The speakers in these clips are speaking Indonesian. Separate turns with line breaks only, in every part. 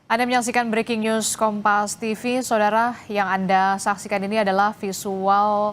Anda menyaksikan Breaking News Kompas TV, Saudara. Yang Anda saksikan ini adalah visual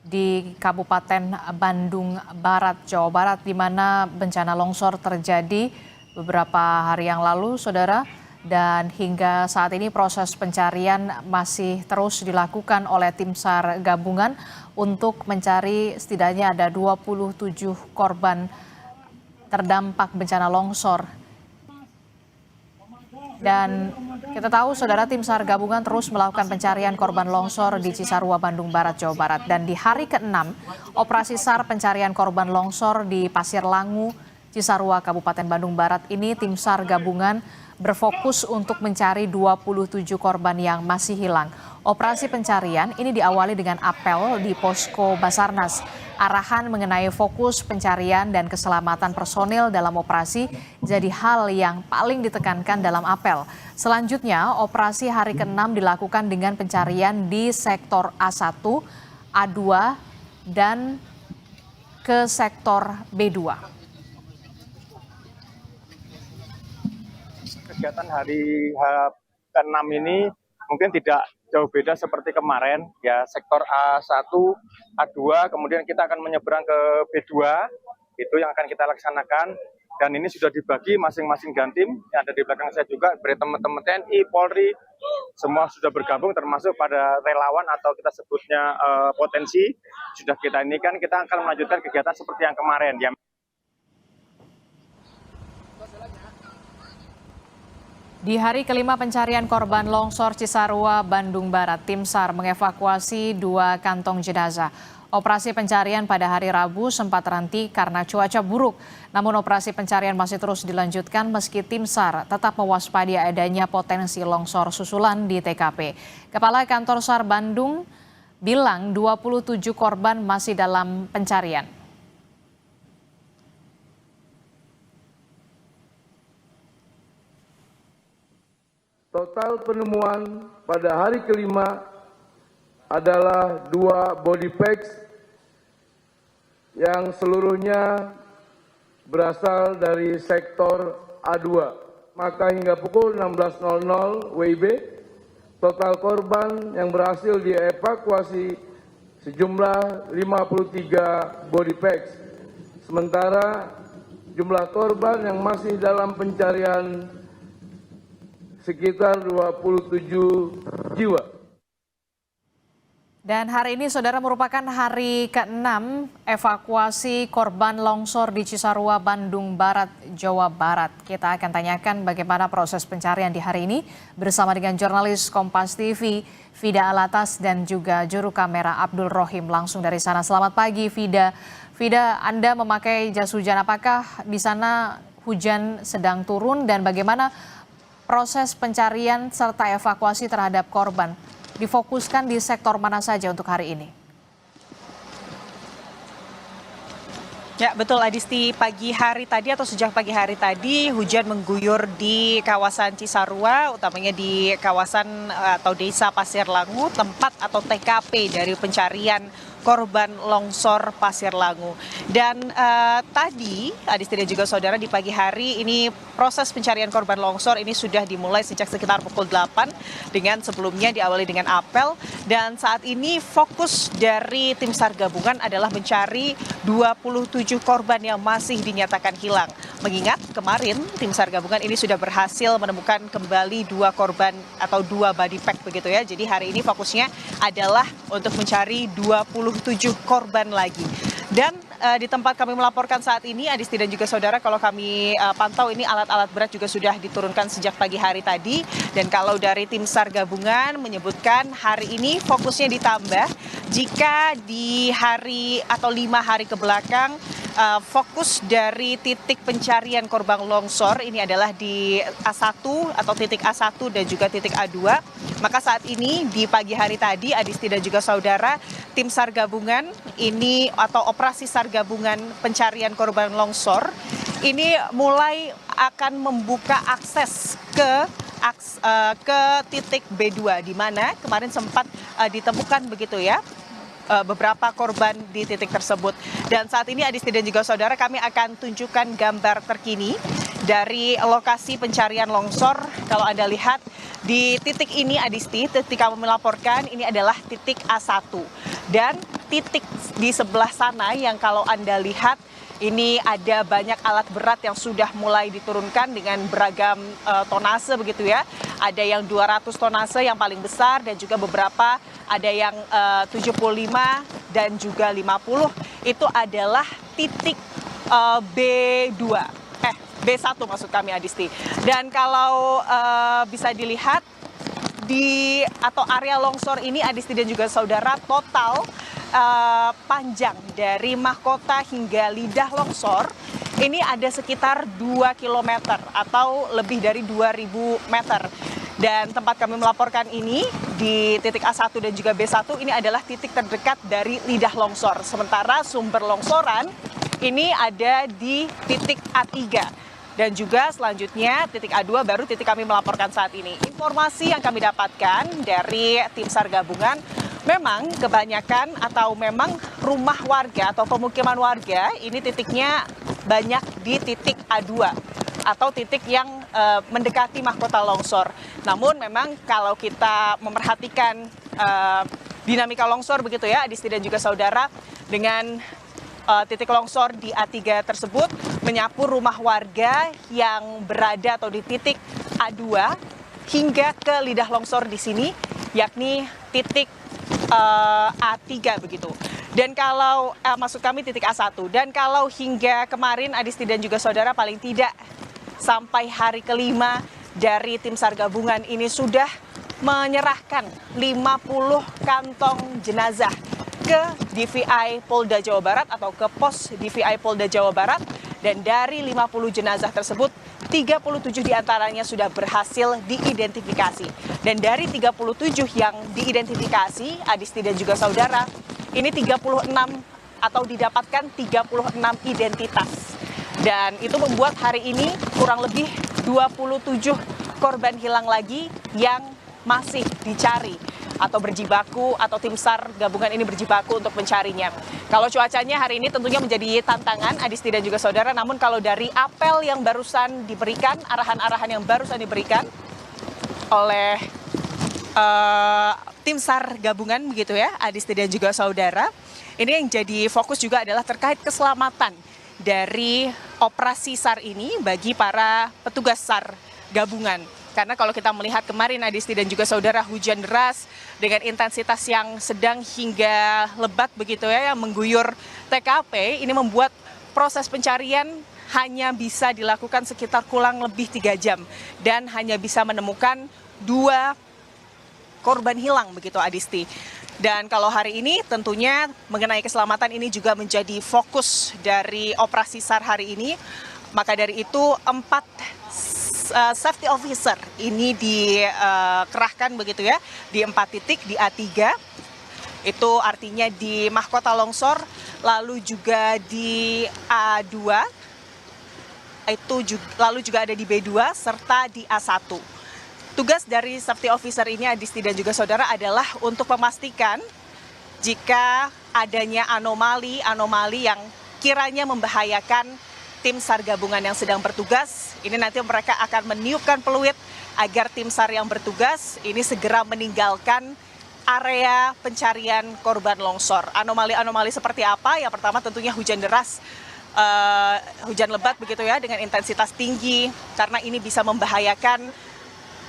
di Kabupaten Bandung Barat, Jawa Barat, di mana bencana longsor terjadi beberapa hari yang lalu, Saudara. Dan hingga saat ini proses pencarian masih terus dilakukan oleh tim SAR gabungan untuk mencari setidaknya ada 27 korban terdampak bencana longsor. Dan kita tahu, Saudara, tim SAR gabungan terus melakukan pencarian korban longsor di Cisarua, Bandung Barat, Jawa Barat. Dan di hari ke-6, operasi SAR pencarian korban longsor di Pasir Langu, Cisarua, Kabupaten Bandung Barat ini tim SAR gabungan berfokus untuk mencari 27 korban yang masih hilang. Operasi pencarian ini diawali dengan apel di posko Basarnas. Arahan mengenai fokus pencarian dan keselamatan personil dalam operasi jadi hal yang paling ditekankan dalam apel. Selanjutnya, operasi hari ke-6 dilakukan dengan pencarian di sektor A1, A2, dan ke sektor B2.
Kegiatan hari ke-6 ini mungkin tidak jauh beda seperti kemarin, ya, sektor A1, A2, kemudian kita akan menyeberang ke B2, itu yang akan kita laksanakan. Dan ini sudah dibagi masing-masing gantim, yang ada di belakang saya juga, dari teman-teman TNI, Polri, semua sudah bergabung, termasuk pada relawan atau kita sebutnya potensi. Sudah kita ini kan kita akan melanjutkan kegiatan seperti yang kemarin, ya.
Di hari kelima pencarian korban longsor Cisarua, Bandung Barat, tim SAR mengevakuasi 2 kantong jenazah. Operasi pencarian pada hari Rabu sempat terhenti karena cuaca buruk. Namun operasi pencarian masih terus dilanjutkan meski tim SAR tetap mewaspadai adanya potensi longsor susulan di TKP. Kepala Kantor SAR Bandung bilang 27 korban masih dalam pencarian.
Total penemuan pada hari kelima adalah 2 body packs yang seluruhnya berasal dari sektor A2. Maka hingga pukul 16.00 WIB, total korban yang berhasil dievakuasi sejumlah 53 body packs. Sementara jumlah korban yang masih dalam pencarian sekitar 27 jiwa.
Dan hari ini, Saudara, merupakan hari ke-6 evakuasi korban longsor di Cisarua, Bandung Barat, Jawa Barat. Kita akan tanyakan bagaimana proses pencarian di hari ini bersama dengan jurnalis Kompas TV, Vida Alatas, dan juga juru kamera Abdul Rohim langsung dari sana. Selamat pagi, Vida. Vida, Anda memakai jas hujan. Apakah di sana hujan sedang turun dan bagaimana proses pencarian serta evakuasi terhadap korban difokuskan di sektor mana saja untuk hari ini?
Ya, betul, Adisti. Pagi hari tadi atau sejak pagi hari tadi hujan mengguyur di kawasan Cisarua, utamanya di kawasan atau desa Pasir Langu, tempat atau TKP dari pencarian korban longsor Pasir Langu. Dan tadi, Adisti dan juga saudara, di pagi hari ini proses pencarian korban longsor ini sudah dimulai sejak sekitar pukul 8 dengan sebelumnya diawali dengan apel. Dan saat ini fokus dari tim SAR gabungan adalah mencari 27 korban yang masih dinyatakan hilang. Mengingat kemarin tim SAR gabungan ini sudah berhasil menemukan kembali 2 korban atau 2 body pack begitu ya. Jadi hari ini fokusnya adalah untuk mencari 27 korban lagi. Dan di tempat kami melaporkan saat ini, Adisti dan juga saudara, kalau kami pantau ini alat-alat berat juga sudah diturunkan sejak pagi hari tadi. Dan kalau dari tim SAR gabungan menyebutkan hari ini fokusnya ditambah jika di hari atau 5 hari ke belakang fokus dari titik pencarian korban longsor ini adalah di A1 atau titik A1 dan juga titik A2. Maka saat ini di pagi hari tadi, Adisti dan juga saudara, tim SAR gabungan ini atau operasi SAR gabungan pencarian korban longsor ini mulai akan membuka akses ke titik B2, di mana kemarin sempat ditemukan begitu ya beberapa korban di titik tersebut. Dan saat ini Adisti dan juga saudara, kami akan tunjukkan gambar terkini dari lokasi pencarian longsor. Kalau Anda lihat di titik ini Adisti, titik kami melaporkan ini adalah titik A1. Dan titik di sebelah sana yang kalau Anda lihat ini ada banyak alat berat yang sudah mulai diturunkan dengan beragam tonase begitu ya. Ada yang 200 tonase yang paling besar dan juga beberapa ada yang 75 dan juga 50. Itu adalah titik B2. B1 maksud kami Adisti. Dan kalau bisa dilihat atau area longsor ini Adisti dan juga saudara total panjang dari mahkota hingga lidah longsor ini ada sekitar 2 km atau lebih dari 2.000 meter. Dan tempat kami melaporkan ini di titik A1 dan juga B1 ini adalah titik terdekat dari lidah longsor. Sementara sumber longsoran ini ada di titik A3. Dan juga selanjutnya titik A2 baru titik kami melaporkan saat ini. Informasi yang kami dapatkan dari tim SAR gabungan, memang kebanyakan atau memang rumah warga atau pemukiman warga ini titiknya banyak di titik A2 atau titik yang mendekati mahkota longsor. Namun memang kalau kita memperhatikan dinamika longsor begitu ya Adisti dan juga saudara, dengan titik longsor di A3 tersebut menyapu rumah warga yang berada atau di titik A2 hingga ke lidah longsor di sini, yakni titik A3 begitu. Dan kalau maksud kami titik A1. Dan kalau hingga kemarin Adisti dan juga saudara paling tidak sampai hari kelima dari tim SAR gabungan ini sudah menyerahkan 50 kantong jenazah ke DVI Polda Jawa Barat atau ke pos DVI Polda Jawa Barat. Dan dari 50 jenazah tersebut, 37 diantaranya sudah berhasil diidentifikasi. Dan dari 37 yang diidentifikasi, Adisti dan juga saudara, ini 36 atau didapatkan 36 identitas. Dan itu membuat hari ini kurang lebih 27 korban hilang lagi yang masih dicari atau berjibaku, atau tim SAR gabungan ini berjibaku untuk mencarinya. Kalau cuacanya hari ini tentunya menjadi tantangan Adisti dan juga saudara, namun kalau dari apel yang barusan diberikan, arahan-arahan yang barusan diberikan oleh tim SAR gabungan begitu ya Adisti dan juga saudara, ini yang jadi fokus juga adalah terkait keselamatan dari operasi SAR ini bagi para petugas SAR gabungan. Karena kalau kita melihat kemarin Adisti dan juga saudara, hujan deras dengan intensitas yang sedang hingga lebat begitu ya, yang mengguyur TKP, ini membuat proses pencarian hanya bisa dilakukan sekitar kurang lebih 3 jam. Dan hanya bisa menemukan 2 korban hilang begitu Adisti. Dan kalau hari ini tentunya mengenai keselamatan ini juga menjadi fokus dari operasi SAR hari ini. Maka dari itu 4 safety officer ini dikerahkan begitu ya di 4 titik di A3. Itu artinya di mahkota longsor, lalu juga di A2, lalu juga ada di B2 serta di A1. Tugas dari safety officer ini Adisti dan juga saudara adalah untuk memastikan jika adanya anomali yang kiranya membahayakan tim SAR gabungan yang sedang bertugas. Ini nanti mereka akan meniupkan peluit agar tim SAR yang bertugas ini segera meninggalkan area pencarian korban longsor. Anomali-anomali seperti apa? Yang pertama tentunya hujan deras, hujan lebat begitu ya dengan intensitas tinggi, karena ini bisa membahayakan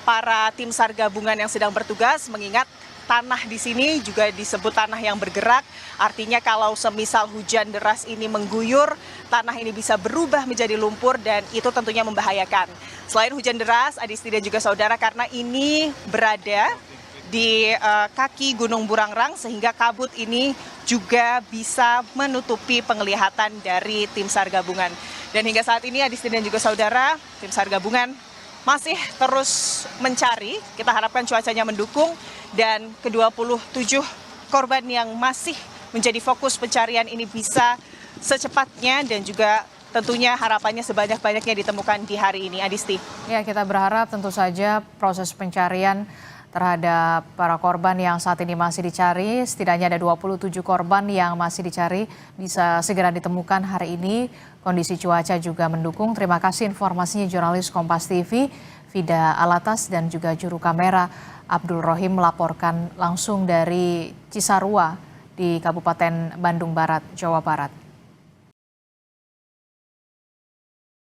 para tim SAR gabungan yang sedang bertugas, mengingat tanah di sini juga disebut tanah yang bergerak. Artinya kalau semisal hujan deras ini mengguyur, tanah ini bisa berubah menjadi lumpur dan itu tentunya membahayakan. Selain hujan deras, Adisti dan juga saudara, karena ini berada di kaki Gunung Burangrang sehingga kabut ini juga bisa menutupi penglihatan dari tim SAR gabungan. Dan hingga saat ini Adisti dan juga saudara, tim SAR gabungan masih terus mencari. Kita harapkan cuacanya mendukung dan ke-27 korban yang masih menjadi fokus pencarian ini bisa secepatnya dan juga tentunya harapannya sebanyak-banyaknya ditemukan di hari ini, Adisti.
Ya, kita berharap tentu saja proses pencarian terhadap para korban yang saat ini masih dicari. Setidaknya ada 27 korban yang masih dicari, bisa segera ditemukan hari ini. Kondisi cuaca juga mendukung. Terima kasih informasinya jurnalis Kompas TV, Vida Alatas, dan juga juru kamera Abdul Rohim melaporkan langsung dari Cisarua di Kabupaten Bandung Barat, Jawa Barat.